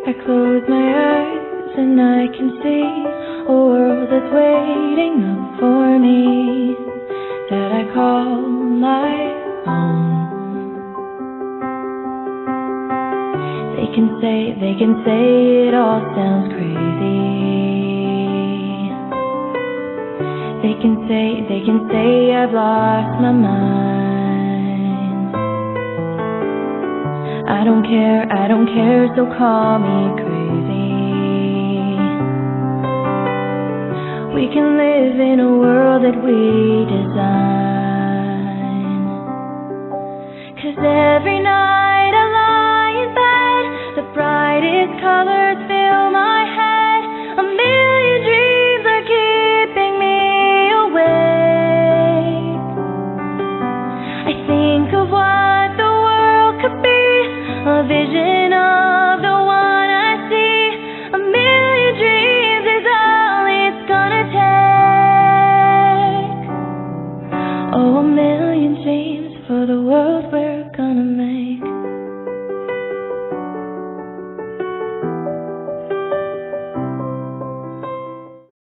I close my eyes and I can see a world that's waiting up for me, that I call my own. They can say it all sounds crazy. They can say I've lost my mind. I don't care, so call me crazy. We can live in a world that we design. 'Cause every night I lie in bed, the brightest colors fill my head. A million dreams are keeping me awake. I think of what the world could be, a vision of the one I see. A million dreams is all it's gonna take. Oh, a million dreams for the world we're